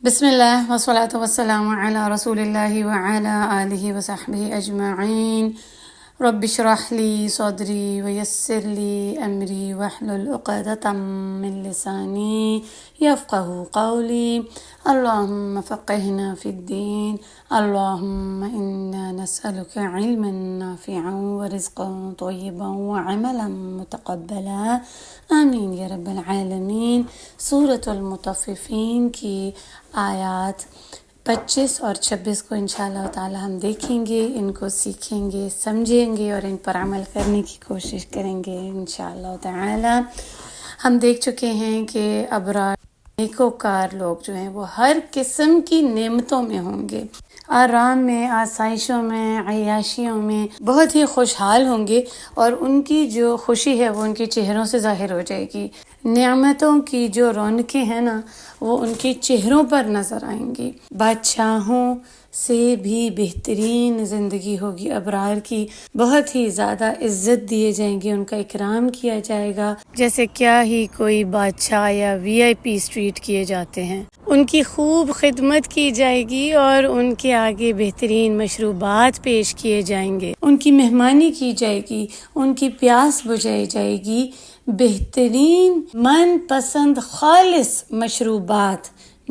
بسم اللہ والصلاة والسلام علی رسول اللہ وعلی آلہ وصحبہ اجمعین۔ رب اشرح لی صدری ویسر لی امری واحلل عقدۃ من لسانی یفقہوا قولی۔ اللہم فقہنا فی الدین، اللہم انا نسألک علما نافعا ورزقا طیبا وعملا متقبلا، آمین یا رب العالمین۔ سورۃ المطففین کی آیات 25 اور 26 کو انشاءاللہ تعالی ہم دیکھیں گے، ان کو سیکھیں گے، سمجھیں گے اور ان پر عمل کرنے کی کوشش کریں گے انشاءاللہ تعالی۔ ہم دیکھ چکے ہیں کہ ابرار نیکوکار لوگ جو ہیں وہ ہر قسم کی نعمتوں میں ہوں گے، آرام میں، آسائشوں میں، عیاشیوں میں بہت ہی خوشحال ہوں گے، اور ان کی جو خوشی ہے وہ ان کے چہروں سے ظاہر ہو جائے گی۔ نعمتوں کی جو رونقیں ہیں نا وہ ان کے چہروں پر نظر آئیں گی۔ بادشاہوں سے بھی بہترین زندگی ہوگی ابرار کی، بہت ہی زیادہ عزت دیے جائیں گی، ان کا اکرام کیا جائے گا جیسے کیا ہی کوئی بادشاہ یا VIP ٹریٹ کیے جاتے ہیں۔ ان کی خوب خدمت کی جائے گی اور ان کے آگے بہترین مشروبات پیش کیے جائیں گے، ان کی مہمانی کی جائے گی، ان کی پیاس بجھائی جائے گی، بہترین من پسند خالص مشروبات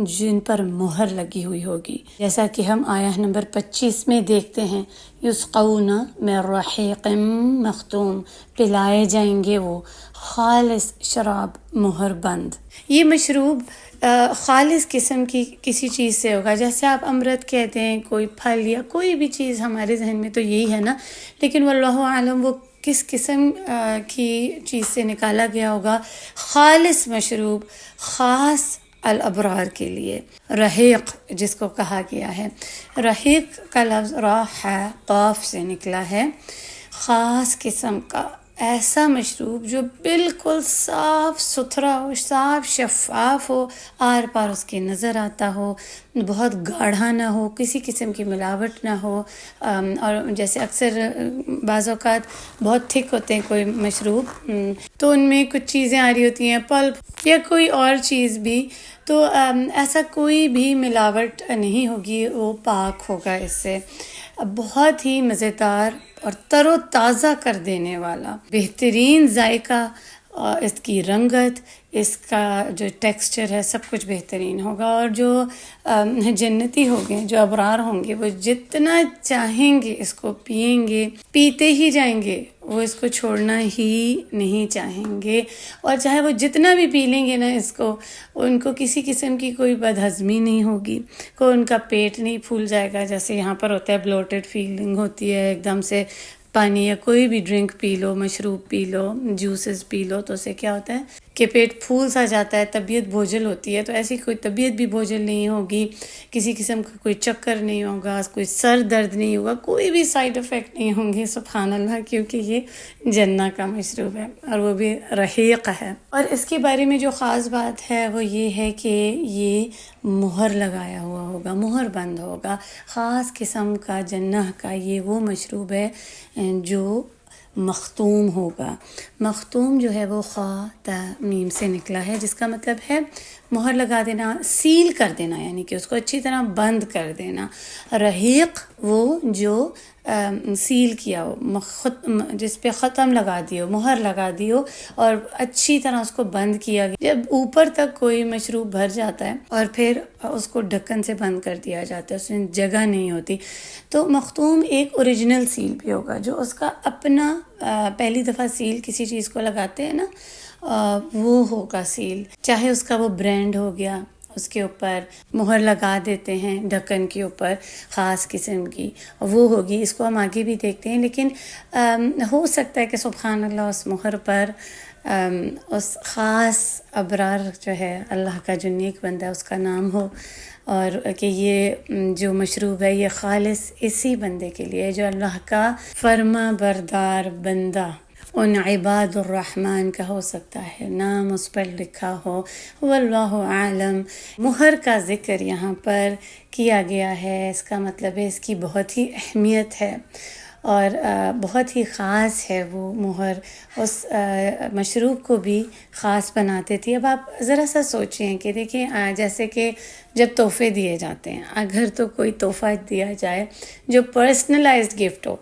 جن پر مہر لگی ہوئی ہوگی، جیسا کہ ہم آیہ نمبر 25 میں دیکھتے ہیں۔ یسقون من رحیق مختوم، پلائے جائیں گے وہ خالص شراب مہر بند۔ یہ مشروب خالص قسم کی کسی چیز سے ہوگا، جیسے آپ امرت کہتے ہیں، کوئی پھل یا کوئی بھی چیز، ہمارے ذہن میں تو یہی ہے نا، لیکن واللہ عالم وہ کس قسم کی چیز سے نکالا گیا ہوگا۔ خالص مشروب خاص الابرار کے لیے، رحیق جس کو کہا گیا ہے۔ رحیق کا لفظ راح قاف سے نکلا ہے، خاص قسم کا ایسا مشروب جو بالکل صاف ستھرا ہو، صاف شفاف ہو، آر پار اس کے نظر آتا ہو، بہت گاڑھا نہ ہو، کسی قسم کی ملاوٹ نہ ہو۔ اور جیسے اکثر بعض اوقات بہت تھک ہوتے ہیں کوئی مشروب، تو ان میں کچھ چیزیں آ رہی ہوتی ہیں، پلپ یا کوئی اور چیز بھی، تو ایسا کوئی بھی ملاوٹ نہیں ہوگی، وہ پاک ہوگا اس سے۔ بہت ہی مزیدار اور تر و تازہ کر دینے والا، بہترین ذائقہ، اس کی رنگت، اس کا جو ٹیکسچر ہے، سب کچھ بہترین ہوگا۔ اور جو جنتی ہوں گے، جو ابرار ہوں گے، وہ جتنا چاہیں گے اس کو پیئیں گے، پیتے ہی جائیں گے، وہ اس کو چھوڑنا ہی نہیں چاہیں گے، اور چاہے وہ جتنا بھی پی لیں گے نا اس کو، ان کو کسی قسم کی کوئی بدہضمی نہیں ہوگی، کوئی ان کا پیٹ نہیں پھول جائے گا، جیسے یہاں پر ہوتا ہے بلوٹڈ فیلنگ ہوتی ہے، ایک دم سے پانی یا کوئی بھی ڈرنک پی لو، مشروب پی لو، جوسز پی لو، تو اس سے کیا ہوتا ہے کہ پیٹ پھول سا جاتا ہے، طبیعت بوجھل ہوتی ہے۔ تو ایسی کوئی طبیعت بھی بوجھل نہیں ہوگی، کسی قسم کا کوئی چکر نہیں ہوگا، کوئی سر درد نہیں ہوگا، کوئی بھی سائیڈ افیکٹ نہیں ہوں گے، سبحان اللہ، کیونکہ یہ جنت کا مشروب ہے اور وہ بھی رحیق ہے۔ اور اس کے بارے میں جو خاص بات ہے وہ یہ ہے کہ یہ مہر لگایا ہوا ہوگا، مہر بند ہوگا، خاص قسم کا جنت کا یہ وہ مشروب ہے جو مختوم ہوگا۔ مختوم جو ہے وہ خا تا میم سے نکلا ہے، جس کا مطلب ہے مہر لگا دینا، سیل کر دینا، یعنی کہ اس کو اچھی طرح بند کر دینا۔ رحیق وہ جو سیل کیا ہو، جس پہ ختم لگا دی ہو، مہر لگا دی ہو، اور اچھی طرح اس کو بند کیا گیا۔ جب اوپر تک کوئی مشروب بھر جاتا ہے اور پھر اس کو ڈھکن سے بند کر دیا جاتا ہے، اس میں جگہ نہیں ہوتی، تو مختوم ایک اوریجنل سیل بھی ہوگا، جو اس کا اپنا پہلی دفعہ سیل کسی چیز کو لگاتے ہیں نا، وہ ہوگا سیل، چاہے اس کا وہ برانڈ ہو گیا، اس کے اوپر مہر لگا دیتے ہیں ڈھکن کے اوپر خاص قسم کی، وہ ہوگی۔ اس کو ہم آگے بھی دیکھتے ہیں، لیکن ہو سکتا ہے کہ سبحان اللہ اس مہر پر اس خاص ابرار جو ہے، اللہ کا جو نیک بندہ ہے، اس کا نام ہو، اور کہ یہ جو مشروب ہے یہ خالص اسی بندے کے لیے، جو اللہ کا فرما بردار بندہ، ان عباد الرحمن کا ہو سکتا ہے، نام اس پر لکھا ہو، واللہ عالم۔ مہر کا ذکر یہاں پر کیا گیا ہے، اس کا مطلب ہے اس کی بہت ہی اہمیت ہے، اور بہت ہی خاص ہے وہ مہر، اس مشروب کو بھی خاص بناتے تھی۔ اب آپ ذرا سا سوچیں کہ دیکھیں جیسے کہ جب تحفے دیے جاتے ہیں، اگر تو کوئی تحفہ دیا جائے جو پرسنلائزڈ گفٹ ہو،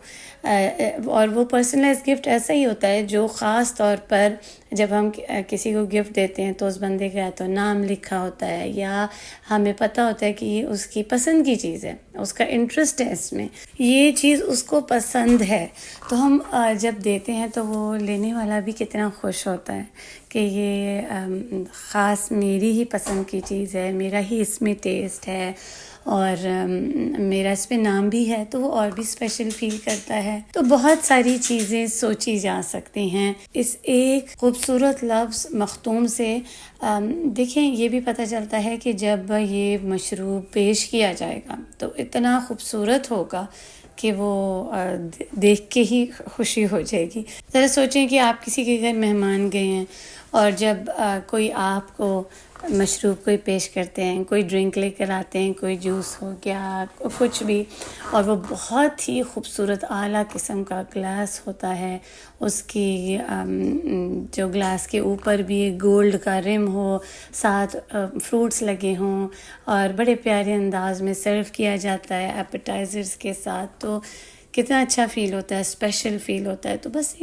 اور وہ پرسنلائز گفٹ ایسا ہی ہوتا ہے جو خاص طور پر جب ہم کسی کو گفٹ دیتے ہیں تو اس بندے کا تو نام لکھا ہوتا ہے، یا ہمیں پتہ ہوتا ہے کہ یہ اس کی پسند کی چیز ہے، اس کا انٹرسٹ ہے اس میں، یہ چیز اس کو پسند ہے، تو ہم جب دیتے ہیں تو وہ لینے والا بھی کتنا خوش ہوتا ہے کہ یہ خاص میری ہی پسند کی چیز ہے، میرا ہی اس میں ٹیسٹ ہے، اور میرا اس پہ نام بھی ہے، تو وہ اور بھی اسپیشل فیل کرتا ہے۔ تو بہت ساری چیزیں سوچی جا سکتی ہیں اس ایک خوبصورت لفظ مختوم سے۔ دیکھیں یہ بھی پتہ چلتا ہے کہ جب یہ مشروب پیش کیا جائے گا تو اتنا خوبصورت ہوگا کہ وہ دیکھ کے ہی خوشی ہو جائے گی۔ ذرا سوچیں کہ آپ کسی کے گھر مہمان گئے ہیں اور جب کوئی آپ کو مشروب کوئی پیش کرتے ہیں، کوئی ڈرنک لے کر آتے ہیں، کوئی جوس ہو گیا، کچھ بھی، اور وہ بہت ہی خوبصورت اعلیٰ قسم کا گلاس ہوتا ہے، اس کی جو گلاس کے اوپر بھی گولڈ کا رم ہو، ساتھ فروٹس لگے ہوں، اور بڑے پیارے انداز میں سرو کیا جاتا ہے ایپیٹائزرز کے ساتھ، تو کتنا اچھا فیل ہوتا ہے، اسپیشل فیل ہوتا ہے۔ تو بس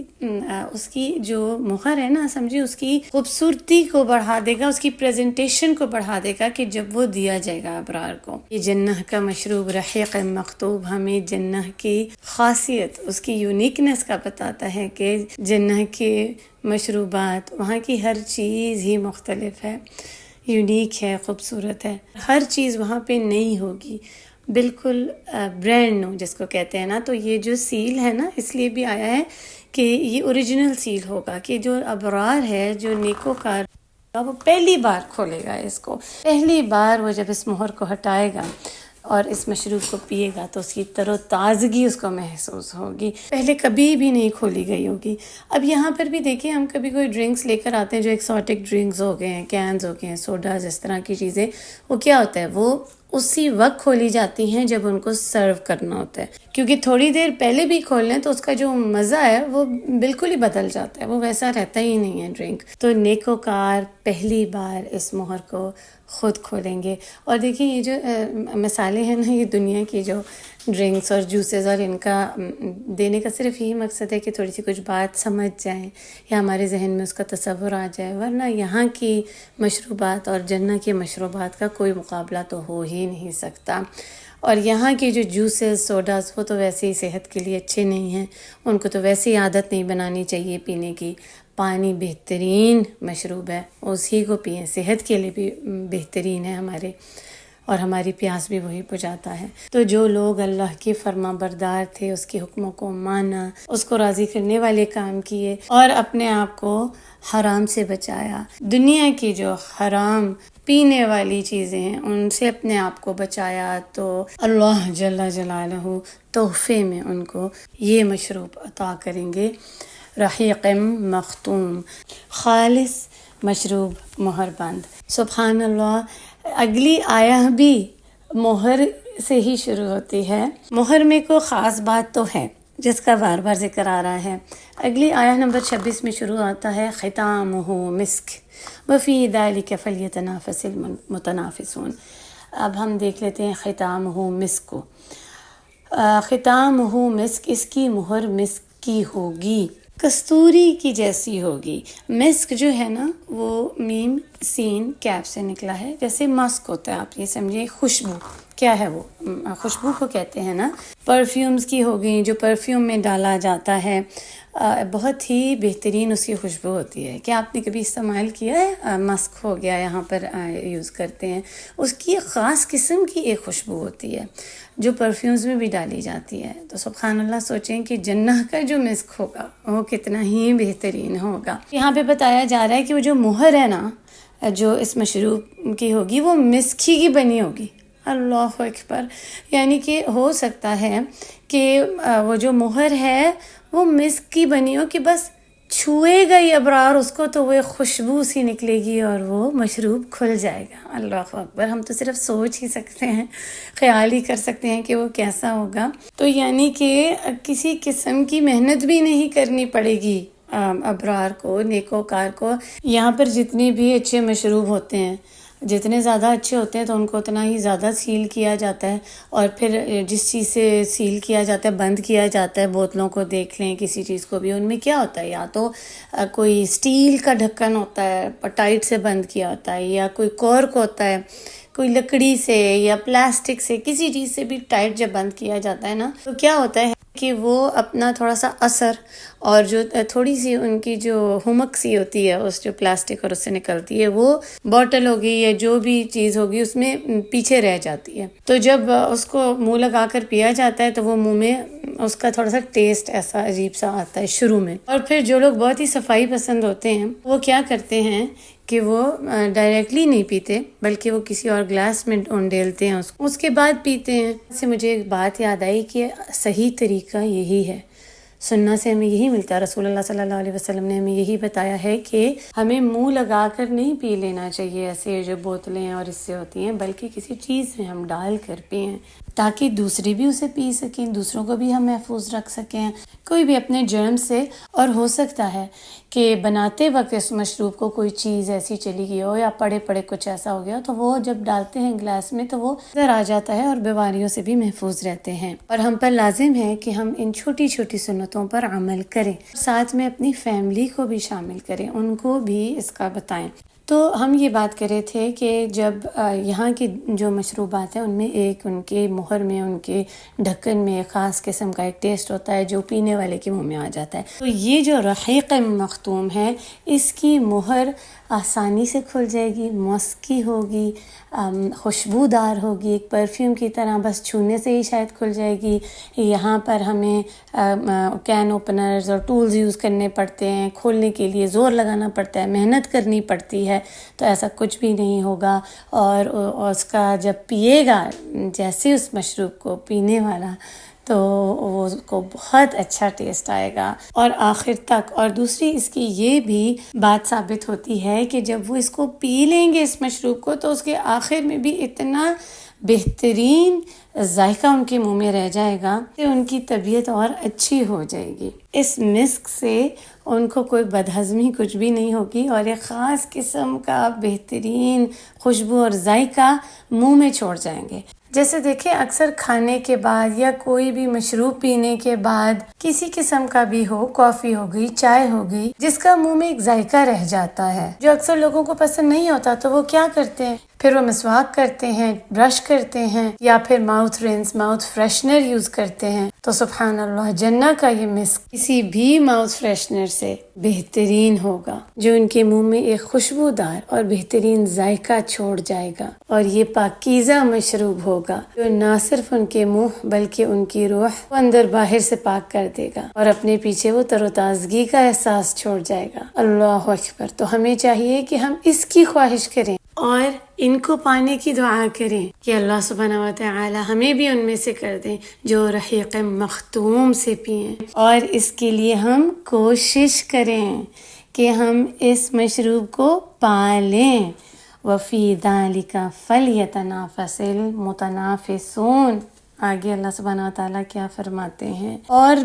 اس کی جو مہر ہے نا، سمجھے اس کی خوبصورتی کو بڑھا دے گا، اس کی پریزنٹیشن کو بڑھا دے گا کہ جب وہ دیا جائے گا ابرار کو۔ یہ جنہ کا مشروب رحیق مختوم ہمیں جنہ کی خاصیت، اس کی یونیکنس کا بتاتا ہے کہ جنہ کے مشروبات، وہاں کی ہر چیز ہی مختلف ہے، یونیک ہے، خوبصورت ہے، ہر چیز وہاں پہ نئی ہوگی، بالکل برانڈ نو جس کو کہتے ہیں نا۔ تو یہ جو سیل ہے نا، اس لیے بھی آیا ہے کہ یہ اوریجنل سیل ہوگا، کہ جو ابرار ہے، جو نیکوکار، وہ پہلی بار کھولے گا اس کو، پہلی بار وہ جب اس مہر کو ہٹائے گا اور اس مشروب کو پیے گا تو اس کی تر و تازگی اس کو محسوس ہوگی، پہلے کبھی بھی نہیں کھولی گئی ہوگی۔ اب یہاں پر بھی دیکھیں، ہم کبھی کوئی ڈرنکس لے کر آتے ہیں جو ایکسوٹک ڈرنکس ہو گئے ہیں، کینز ہو گئے ہیں، سوڈاز، اس طرح کی چیزیں، وہ کیا ہوتا ہے، وہ اسی وقت کھولی جاتی ہیں جب ان کو سرو کرنا ہوتا ہے، کیونکہ تھوڑی دیر پہلے بھی کھول لیں تو اس کا جو مزہ ہے وہ بالکل ہی بدل جاتا ہے، وہ ویسا رہتا ہی نہیں ہے ڈرنک۔ تو نیکوکار پہلی بار اس مہر کو خود کھولیں گے۔ اور دیکھیں یہ جو مثالیں ہیں نا، یہ دنیا کی جو ڈرنکس اور جوسز، اور ان کا دینے کا صرف یہی مقصد ہے کہ تھوڑی سی کچھ بات سمجھ جائیں یا ہمارے ذہن میں اس کا تصور آ جائے، ورنہ یہاں کی مشروبات اور جنہ کے مشروبات کا کوئی مقابلہ تو ہو ہی نہیں سکتا۔ اور یہاں کے جو جوسز، سوڈاز، وہ تو ویسے ہی صحت کے لیے اچھے نہیں ہیں، ان کو تو ویسے ہی عادت نہیں بنانی چاہیے پینے کی۔ پانی بہترین مشروب ہے، اسی کو پئیں، صحت کے لیے بھی بہترین ہے ہمارے، اور ہماری پیاس بھی وہی بجھاتا ہے۔ تو جو لوگ اللہ کے فرما بردار تھے، اس کے حکموں کو مانا، اس کو راضی کرنے والے کام کیے، اور اپنے آپ کو حرام سے بچایا، دنیا کی جو حرام پینے والی چیزیں ہیں ان سے اپنے آپ کو بچایا، تو اللہ جل جلالہ تحفے میں ان کو یہ مشروب عطا کریں گے، رحیق مختوم، خالص مشروب مہر بند۔ سبحان اللہ۔ اگلی آیہ بھی مہر سے ہی شروع ہوتی ہے۔ مہر میں کوئی خاص بات تو ہے جس کا بار بار ذکر آ رہا ہے۔ اگلی آیہ نمبر 26 میں شروع آتا ہے ختامہ مسک وفی ذلک فلیتنافس المتنافسون۔ اب ہم دیکھ لیتے ہیں ختامہ مسک کو۔ ختامہ مسک، اس کی مہر مسک کی ہوگی، کستوری کی جیسی ہوگی۔ مسک جو ہے نا، وہ میم سین کیپ سے نکلا ہے، جیسے ماسک ہوتا ہے، آپ یہ سمجھے خوشبو، کیا ہے وہ خوشبو کو کہتے ہیں نا، پرفیومز کی ہو گئی، جو پرفیوم میں ڈالا جاتا ہے، بہت ہی بہترین اس کی خوشبو ہوتی ہے۔ کیا آپ نے کبھی استعمال کیا ہے؟ ماسک ہو گیا، یہاں پر یوز کرتے ہیں، اس کی خاص قسم کی ایک خوشبو ہوتی ہے جو پرفیومز میں بھی ڈالی جاتی ہے۔ تو سبحان اللہ، سوچیں کہ جنہ کا جو مسک ہوگا وہ کتنا ہی بہترین ہوگا۔ یہاں پہ بتایا جا رہا ہے کہ وہ جو مہر ہے نا، جو اس مشروب کی ہوگی، وہ مسک ہی کی بنی ہوگی۔ اللہ اکبر! یعنی کہ ہو سکتا ہے کہ وہ جو مہر ہے وہ مسک کی بنی ہو، کہ بس چھوئے گا یہ ابرار اس کو تو وہ خوشبو سی نکلے گی اور وہ مشروب کھل جائے گا۔ اللہ اکبر، ہم تو صرف سوچ ہی سکتے ہیں، خیال ہی کر سکتے ہیں کہ وہ کیسا ہوگا۔ تو یعنی کہ کسی قسم کی محنت بھی نہیں کرنی پڑے گی ابرار کو، نیکوکار کو۔ یہاں پر جتنے بھی اچھے مشروب ہوتے ہیں، جتنے زیادہ اچھے ہوتے ہیں تو ان کو اتنا ہی زیادہ سیل کیا جاتا ہے، اور پھر جس چیز سے سیل کیا جاتا ہے، بند کیا جاتا ہے، بوتلوں کو دیکھ لیں، کسی چیز کو بھی، ان میں کیا ہوتا ہے، یا تو کوئی اسٹیل کا ڈھکن ہوتا ہے ٹائٹ سے بند کیا ہوتا ہے، یا کوئی کورک ہوتا ہے، کوئی لکڑی سے یا پلاسٹک سے، کسی چیز سے بھی ٹائٹ جب بند کیا جاتا ہے نا، تو کیا ہوتا ہے کہ وہ اپنا تھوڑا سا اثر اور جو تھوڑی سی ان کی جو ہمک سی ہوتی ہے اس جو پلاسٹک اور اس سے نکلتی ہے، وہ بوٹل ہوگی یا جو بھی چیز ہوگی اس میں پیچھے رہ جاتی ہے۔ تو جب اس کو منہ لگا کر پیا جاتا ہے تو وہ منہ میں اس کا تھوڑا سا ٹیسٹ ایسا عجیب سا آتا ہے شروع میں۔ اور پھر جو لوگ بہت ہی صفائی پسند ہوتے ہیں وہ کیا کرتے ہیں کہ وہ ڈائریکٹلی نہیں پیتے، بلکہ وہ کسی اور گلاس میں ڈیلتے ہیں اس کے بعد پیتے ہیں۔ اس سے مجھے ایک بات یاد آئی کہ صحیح طریقہ یہی ہے، سننا سے ہمیں یہی ملتا ہے۔ رسول اللہ صلی اللہ علیہ وسلم نے ہمیں یہی بتایا ہے کہ ہمیں منہ لگا کر نہیں پی لینا چاہیے ایسے جو بوتلیں اور اس سے ہوتی ہیں، بلکہ کسی چیز میں ہم ڈال کر پئیں تاکہ دوسرے بھی اسے پی سکیں، دوسروں کو بھی ہم محفوظ رکھ سکیں، کوئی بھی اپنے جرم سے۔ اور ہو سکتا ہے کہ بناتے وقت اس مشروب کو کوئی چیز ایسی چلی گئی ہو یا پڑے پڑے کچھ ایسا ہو گیا، تو وہ جب ڈالتے ہیں گلاس میں تو وہ اندر آ جاتا ہے اور بیماریوں سے بھی محفوظ رہتے ہیں۔ اور ہم پر لازم ہے کہ ہم ان چھوٹی چھوٹی سنتوں پر عمل کریں، ساتھ میں اپنی فیملی کو بھی شامل کریں، ان کو بھی اس کا بتائیں۔ تو ہم یہ بات کر رہے تھے کہ جب یہاں کی جو مشروبات ہیں ان میں ایک ان کے مہر میں، ان کے ڈھکن میں خاص قسم کا ایک ٹیسٹ ہوتا ہے جو پینے والے کے منہ میں آ جاتا ہے۔ تو یہ جو رحیق مختوم ہے اس کی مہر آسانی سے کھل جائے گی، مسکی ہوگی، خوشبودار ہوگی، ایک پرفیوم کی طرح، بس چھونے سے ہی شاید کھل جائے گی۔ یہاں پر ہمیں کین اوپنرز اور ٹولز یوز کرنے پڑتے ہیں، کھولنے کے لیے زور لگانا پڑتا ہے، محنت کرنی پڑتی ہے، تو ایسا کچھ بھی نہیں ہوگا۔ اور اس کا جب پیے گا جیسے اس مشروب کو پینے والا تو وہ اس کو بہت اچھا ٹیسٹ آئے گا اور آخر تک۔ اور دوسری اس کی یہ بھی بات ثابت ہوتی ہے کہ جب وہ اس کو پی لیں گے اس مشروب کو تو اس کے آخر میں بھی اتنا بہترین ذائقہ ان کے منہ میں رہ جائے گا کہ ان کی طبیعت اور اچھی ہو جائے گی۔ اس مسک سے ان کو کوئی بدہضمی کچھ بھی نہیں ہوگی اور ایک خاص قسم کا بہترین خوشبو اور ذائقہ منہ میں چھوڑ جائیں گے۔ جیسے دیکھیں اکثر کھانے کے بعد یا کوئی بھی مشروب پینے کے بعد کسی قسم کا بھی ہو، کافی ہو گئی، چائے ہو گئی، جس کا منہ میں ایک ذائقہ رہ جاتا ہے جو اکثر لوگوں کو پسند نہیں ہوتا، تو وہ کیا کرتے ہیں، پھر وہ مسواک کرتے ہیں، برش کرتے ہیں، یا پھر mouth runs, mouth freshener use کرتے ہیں۔ تو سبحان اللہ، جنت کا یہ مسک کسی بھی ماؤتھ فریشنر سے بہترین ہوگا جو ان کے منہ میں ایک خوشبودار اور بہترین ذائقہ چھوڑ جائے گا، اور یہ پاکیزہ مشروب ہوگا جو نہ صرف ان کے منہ بلکہ ان کی روح کو اندر باہر سے پاک کر دے گا اور اپنے پیچھے وہ تر و تازگی کا احساس چھوڑ جائے گا۔ اللہ اکبر! تو ہمیں چاہیے کہ ہم اس کی خواہش کریں اور ان کو پانے کی دعا کریں کہ اللہ سبحانہ و تعالی ہمیں بھی ان میں سے کر دیں جو رحیق مختوم سے پئیں، اور اس کے لیے ہم کوشش کریں کہ ہم اس مشروب کو پالیں۔ وَفِي ذَلِكَ فَلْيَتَنَافَسِ الْمُتَنَافِسُونَ۔ آگے اللہ سبحانہ و تعالیٰ کیا فرماتے ہیں، اور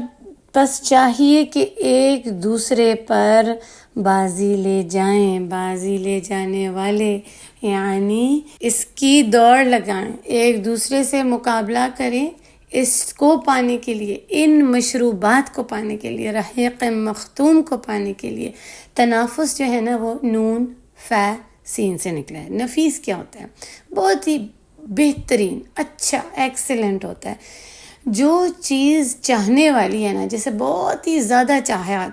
بس چاہیے کہ ایک دوسرے پر بازی لے جائیں، بازی لے جانے والے یعنی اس کی دوڑ لگائیں، ایک دوسرے سے مقابلہ کریں اس کو پانے کے لیے، ان مشروبات کو پانے کے لیے، رحیق مختوم کو پانے کے لیے۔ تنافس جو ہے نا وہ نون فا سین سے نکلا ہے۔ نفیس کیا ہوتا ہے؟ بہت ہی بہترین، اچھا، ایکسیلنٹ ہوتا ہے۔ جو چیز چاہنے والی ہے نا، جیسے بہت ہی زیادہ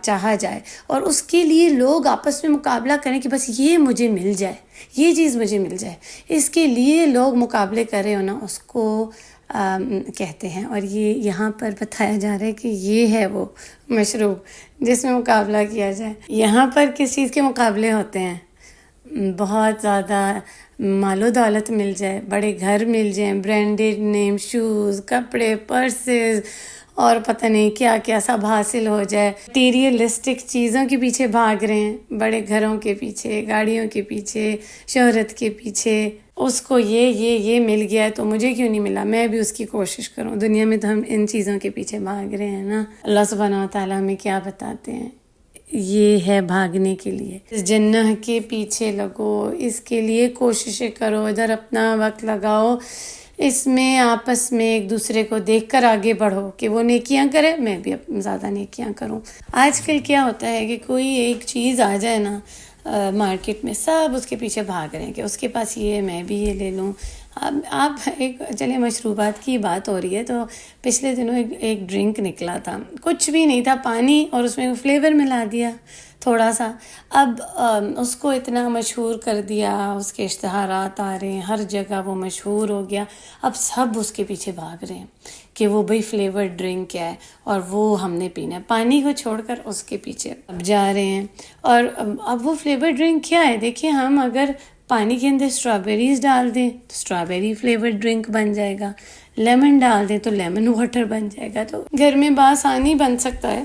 چاہا جائے اور اس کے لیے لوگ آپس میں مقابلہ کریں کہ بس یہ مجھے مل جائے، یہ چیز مجھے مل جائے، اس کے لیے لوگ مقابلے کر رہے ہو نا، اس کو کہتے ہیں۔ اور یہ یہاں پر بتایا جا رہا ہے کہ یہ ہے وہ مشروب جس میں مقابلہ کیا جائے۔ یہاں پر کس چیز کے مقابلے ہوتے ہیں؟ بہت زیادہ مال و دولت مل جائے، بڑے گھر مل جائیں، برانڈیڈ نیم شوز، کپڑے، پرسز اور پتہ نہیں کیا کیا سب حاصل ہو جائے. مٹیریلسٹک چیزوں کے پیچھے بھاگ رہے ہیں، بڑے گھروں کے پیچھے، گاڑیوں کے پیچھے، شہرت کے پیچھے. اس کو یہ مل گیا ہے تو مجھے کیوں نہیں ملا، میں بھی اس کی کوشش کروں. دنیا میں تو ہم ان چیزوں کے پیچھے بھاگ رہے ہیں نا. اللہ سبحانہ و تعالیٰ ہمیں کیا بتاتے ہیں، یہ ہے بھاگنے کے لیے. اس جنہ کے پیچھے لگو، اس کے لیے کوششیں کرو، ادھر اپنا وقت لگاؤ، اس میں آپس میں ایک دوسرے کو دیکھ کر آگے بڑھو کہ وہ نیکیاں کرے، میں بھی زیادہ نیکیاں کروں. آج کل کیا ہوتا ہے کہ کوئی ایک چیز آ جائے نا مارکیٹ میں، سب اس کے پیچھے بھاگ رہے ہیں کہ اس کے پاس یہ ہے، میں بھی یہ لے لوں. اب آپ چلے مشروبات کی بات ہو رہی ہے تو پچھلے دنوں ایک ڈرنک نکلا تھا، کچھ بھی نہیں تھا، پانی اور اس میں فلیور ملا دیا تھوڑا سا. اب اس کو اتنا مشہور کر دیا، اس کے اشتہارات آ رہے ہیں ہر جگہ، وہ مشہور ہو گیا. اب سب اس کے پیچھے بھاگ رہے ہیں کہ وہ بھئی فلیور ڈرنک کیا ہے اور وہ ہم نے پینا ہے. پانی کو چھوڑ کر اس کے پیچھے اب جا رہے ہیں. اور اب وہ فلیور ڈرنک کیا ہے، دیکھیں ہم اگر پانی کے اندر اسٹرابیریز ڈال دیں تو اسٹرابیری فلیور ڈرنک بن جائے گا، لیمن ڈال دیں تو لیمن واٹر بن جائے گا. تو گھر میں بآسانی بن سکتا ہے،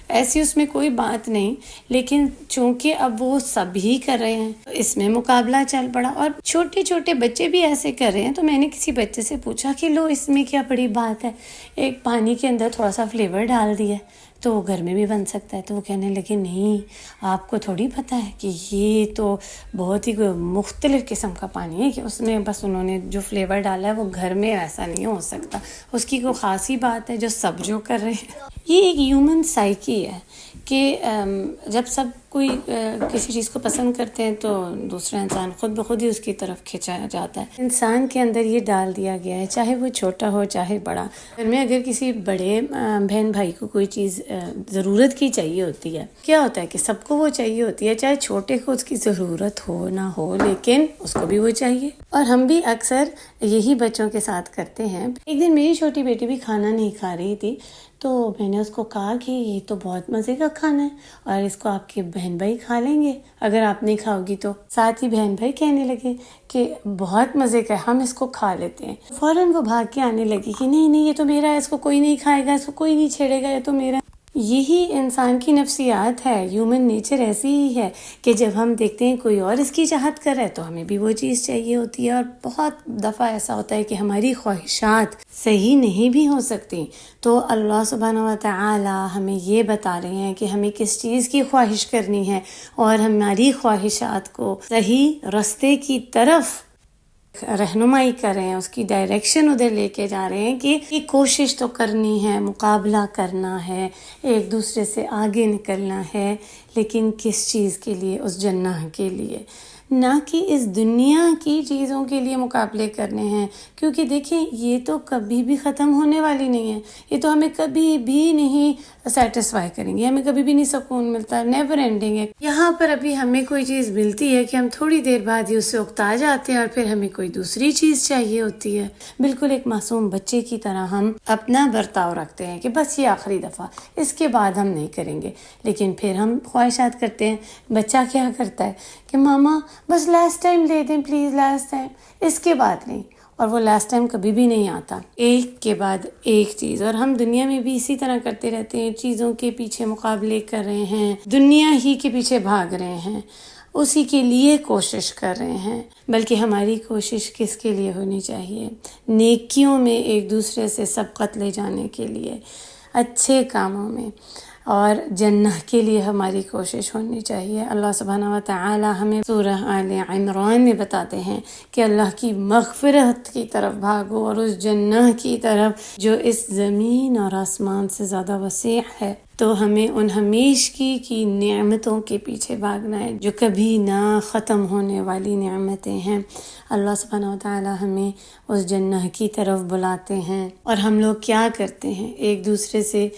ایسی اس میں کوئی بات نہیں. لیکن چونکہ اب وہ سب ہی کر رہے ہیں تو اس میں مقابلہ چل پڑا، اور چھوٹے چھوٹے بچے بھی ایسے کر رہے ہیں. تو میں نے کسی بچے سے پوچھا کہ لو اس میں کیا بڑی بات ہے، ایک پانی کے اندر تھوڑا سا فلیور ڈال دیا تو وہ گھر میں بھی بن سکتا ہے. تو وہ کہنے لگے نہیں، آپ کو تھوڑی پتہ ہے کہ یہ تو بہت ہی مختلف قسم کا پانی ہے کہ اس میں بس انہوں نے جو فلیور ڈالا ہے وہ گھر میں ایسا نہیں ہو سکتا، اس کی کوئی خاصی بات ہے جو سب جو کر رہے ہیں. یہ ایک ہیومن سائیکی ہے کہ جب سب کوئی کسی چیز کو پسند کرتے ہیں تو دوسرا انسان خود بخود ہی اس کی طرف کھینچا جاتا ہے. انسان کے اندر یہ ڈال دیا گیا ہے، چاہے وہ چھوٹا ہو چاہے بڑا. گھر میں اگر کسی بڑے بہن بھائی کو کوئی چیز ضرورت کی چاہیے ہوتی ہے، کیا ہوتا ہے کہ سب کو وہ چاہیے ہوتی ہے، چاہے چھوٹے کو اس کی ضرورت ہو نہ ہو، لیکن اس کو بھی وہ چاہیے. اور ہم بھی اکثر یہی بچوں کے ساتھ کرتے ہیں. ایک دن میری چھوٹی بیٹی بھی کھانا نہیں کھا رہی تھی تو میں نے اس کو کہا کہ یہ تو بہت مزے کا کھانا ہے اور اس کو آپ کے بہن بھائی کھا لیں گے اگر آپ نہیں کھاؤ گی تو. ساتھ ہی بہن بھائی کہنے لگے کہ بہت مزے کا ہے، ہم اس کو کھا لیتے ہیں. فوراً وہ بھاگ کے آنے لگی کہ نہیں نہیں یہ تو میرا ہے، اس کو کوئی نہیں کھائے گا، اس کو کوئی نہیں چھیڑے گا، یہ تو میرا. یہی انسان کی نفسیات ہے، ہیومن نیچر ایسی ہی ہے کہ جب ہم دیکھتے ہیں کوئی اور اس کی چاہت کر رہا ہے تو ہمیں بھی وہ چیز چاہیے ہوتی ہے. اور بہت دفعہ ایسا ہوتا ہے کہ ہماری خواہشات صحیح نہیں بھی ہو سکتی. تو اللہ سبحانہ و تعالی ہمیں یہ بتا رہے ہیں کہ ہمیں کس چیز کی خواہش کرنی ہے اور ہماری خواہشات کو صحیح راستے کی طرف رہنمائی کر رہے ہیں، اس کی ڈائریکشن ادھر لے کے جا رہے ہیں کہ یہ کوشش تو کرنی ہے، مقابلہ کرنا ہے، ایک دوسرے سے آگے نکلنا ہے، لیکن کس چیز کے لیے؟ اس جنہ کے لیے، نہ کہ اس دنیا کی چیزوں کے لیے مقابلے کرنے ہیں. کیونکہ دیکھیں یہ تو کبھی بھی ختم ہونے والی نہیں ہے، یہ تو ہمیں کبھی بھی نہیں سیٹسفائی کریں گے، ہمیں کبھی بھی نہیں سکون ملتا، نیور اینڈنگ ہے. یہاں پر ابھی ہمیں کوئی چیز ملتی ہے کہ ہم تھوڑی دیر بعد ہی اس سے اکتا جاتے ہیں اور پھر ہمیں کوئی دوسری چیز چاہیے ہوتی ہے. بالکل ایک معصوم بچے کی طرح ہم اپنا برتاؤ رکھتے ہیں کہ بس یہ آخری دفعہ، اس کے بعد ہم نہیں کریں گے. لیکن پھر ہم خواہشات کرتے ہیں. بچہ کیا کرتا ہے کہ ماما بس لاسٹ ٹائم دے دیں پلیز، لاسٹ ٹائم، اس کے بعد نہیں. اور وہ لاسٹ ٹائم کبھی بھی نہیں آتا، ایک کے بعد ایک چیز. اور ہم دنیا میں بھی اسی طرح کرتے رہتے ہیں، چیزوں کے پیچھے مقابلے کر رہے ہیں، دنیا ہی کے پیچھے بھاگ رہے ہیں، اسی کے لیے کوشش کر رہے ہیں. بلکہ ہماری کوشش کس کے لیے ہونی چاہیے؟ نیکیوں میں ایک دوسرے سے سبقت لے جانے کے لیے، اچھے کاموں میں، اور جنہ کے لیے ہماری کوشش ہونی چاہیے. اللہ سبحانہ و تعالی ہمیں سورہ آل عمران میں بتاتے ہیں کہ اللہ کی مغفرت کی طرف بھاگو اور اس جنہ کی طرف جو اس زمین اور آسمان سے زیادہ وسیع ہے. تو ہمیں ان ہمیشگی کی نعمتوں کے پیچھے بھاگنا ہے جو کبھی نہ ختم ہونے والی نعمتیں ہیں. اللہ سبحانہ و تعالی ہمیں اس جنہ کی طرف بلاتے ہیں اور ہم لوگ کیا کرتے ہیں؟ ایک دوسرے سے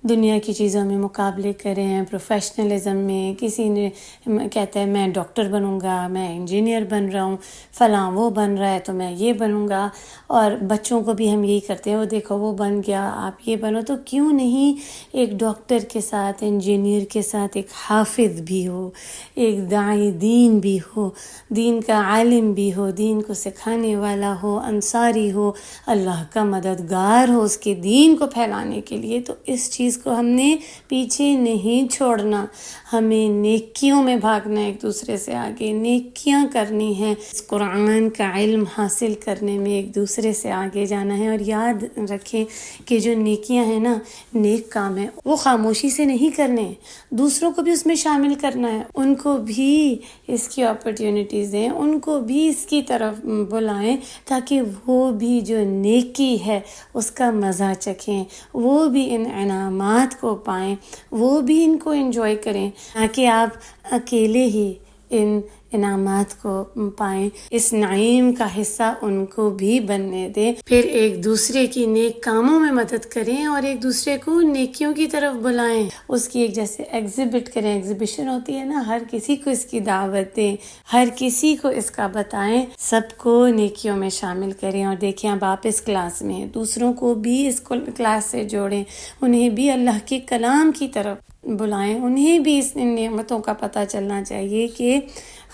دنیا کی چیزوں میں مقابلے کریں، پروفیشنلزم میں، کسی نے کہتا ہے میں ڈاکٹر بنوں گا، میں انجینئر بن رہا ہوں، فلاں وہ بن رہا ہے تو میں یہ بنوں گا، اور بچوں کو بھی ہم یہی کرتے ہیں، وہ دیکھو وہ بن گیا آپ یہ بنو، تو کیوں نہیں ایک ڈاکٹر کے ساتھ، انجینئر کے ساتھ ایک حافظ بھی ہو، ایک داعی دین بھی ہو، دین کا عالم بھی ہو، دین کو سکھانے والا ہو، انصاری ہو، اللہ کا مددگار ہو اس کے دین کو پھیلانے کے لیے۔ تو اس چیز کو ہم نے پیچھے نہیں چھوڑنا، ہمیں نیکیوں میں بھاگنا ہے، ایک دوسرے سے آگے نیکیاں کرنی ہیں، اس قرآن کا علم حاصل کرنے میں ایک دوسرے سے آگے جانا ہے۔ اور یاد رکھیں کہ جو نیکیاں ہیں نا، نیک کام ہے، وہ خاموشی سے نہیں کرنے ہیں، دوسروں کو بھی اس میں شامل کرنا ہے، ان کو بھی اس کی اپرچونٹیز دیں، ان کو بھی اس کی طرف بلائیں، تاکہ وہ بھی جو نیکی ہے اس کا مزہ چکھیں، وہ بھی ان انعامات کو پائیں، وہ بھی ان کو انجوائے کریں، نہ کہ آپ اکیلے ہی ان انعامات کو پائیں۔ اس نعیم کا حصہ ان کو بھی بننے دیں، پھر ایک دوسرے کی نیک کاموں میں مدد کریں اور ایک دوسرے کو نیکیوں کی طرف بلائیں، اس کی ایک جیسے ایگزیبٹ کریں، ایگزیبیشن ہوتی ہے نا، ہر کسی کو اس کی دعوت دیں، ہر کسی کو اس کا بتائیں، سب کو نیکیوں میں شامل کریں۔ اور دیکھیں اب آپ اس کلاس میں ہیں، دوسروں کو بھی اس کلاس سے جوڑیں، انہیں بھی اللہ کے کلام کی طرف بلائیں، انہیں بھی اس نعمتوں کا پتہ چلنا چاہیے کہ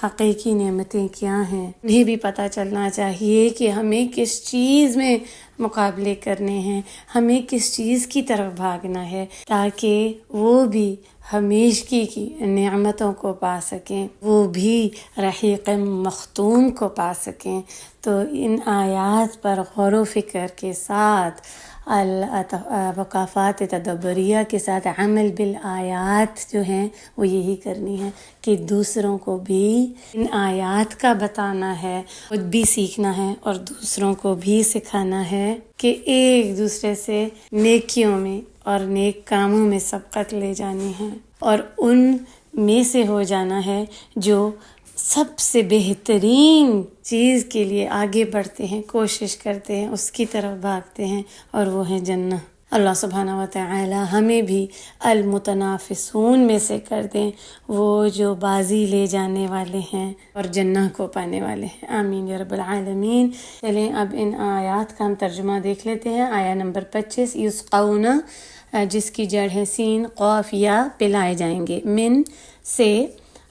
حقیقی نعمتیں کیا ہیں، انہیں بھی پتہ چلنا چاہیے کہ ہمیں کس چیز میں مقابلے کرنے ہیں، ہمیں کس چیز کی طرف بھاگنا ہے، تاکہ وہ بھی ہمیشگی کی نعمتوں کو پا سکیں، وہ بھی رحیق مختوم کو پا سکیں۔ تو ان آیات پر غور و فکر کے ساتھ، وقافات تدبریہ کے ساتھ عمل بالآیات جو ہیں وہ یہی کرنی ہے کہ دوسروں کو بھی ان آیات کا بتانا ہے، خود بھی سیکھنا ہے اور دوسروں کو بھی سکھانا ہے کہ ایک دوسرے سے نیکیوں میں اور نیک کاموں میں سبقت لے جانی ہے، اور ان میں سے ہو جانا ہے جو سب سے بہترین چیز کے لیے آگے بڑھتے ہیں، کوشش کرتے ہیں، اس کی طرف بھاگتے ہیں، اور وہ ہے جنت۔ اللہ سبحانہ وتعالی ہمیں بھی المتنافسون میں سے کر دیں، وہ جو بازی لے جانے والے ہیں اور جنت کو پانے والے ہیں، آمین یا رب العالمین۔ چلیں اب ان آیات کا ہم ترجمہ دیکھ لیتے ہیں۔ آیہ نمبر 25، یسقون، جس کی جڑ ہے سین قاف یا، پلائے جائیں گے، من سے،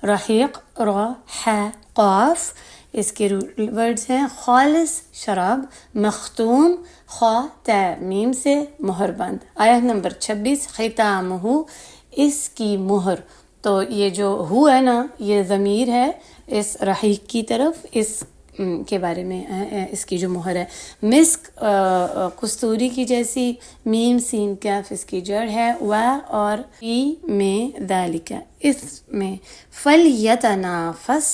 رحیق را ح قاف، اس کے ورڈز ہیں خالص شراب، مختوم خا ت میم سے مہر بند۔ آیت نمبر 26، ختامہ، اس کی مہر۔ تو یہ جو ہو ہے نا، یہ ضمیر ہے اس رحیق کی طرف، اس کے بارے میں اس کی جو مہر ہے، مسک کستوری کی جیسی، میم سین کیف اس کی جڑ ہے، و اور فی میں ذالک اس میں، فلیتنافس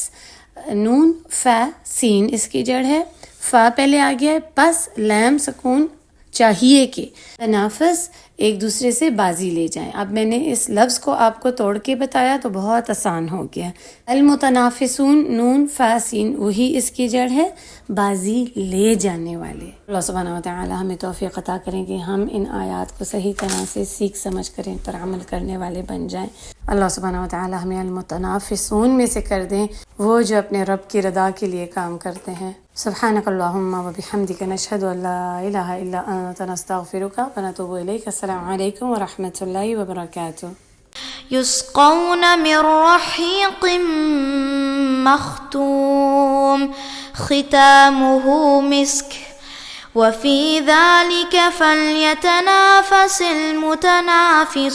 نون ف سین اس کی جڑ ہے، فا پہلے آ گیا ہے، پس لام سکون، چاہیے کہ تنافس ایک دوسرے سے بازی لے جائیں۔ اب میں نے اس لفظ کو آپ کو توڑ کے بتایا تو بہت آسان ہو گیا۔ المتنافسون، نون فا سین، وہی اس کی جڑ ہے، بازی لے جانے والے۔ اللہ سبحانہ وتعالی ہمیں توفیق عطا کریں کہ ہم ان آیات کو صحیح طرح سے سیکھ سمجھ کر ان پر عمل کرنے والے بن جائیں۔ اللہ سبحانہ وتعالی ہمیں المتنافسون میں سے کر دیں، وہ جو اپنے رب کی رضا کے لیے کام کرتے ہیں۔ سبحانک اللہم و بحمدک، نشہد ان لا الہ الا انت، نستغفرک و نتوب الیک۔ السلام علیکم و رحمۃ اللہ وبرکاتہ۔ يسقون من رحيق مختوم ختامه مسك وفي ذلك فليتنافس المتنافسون۔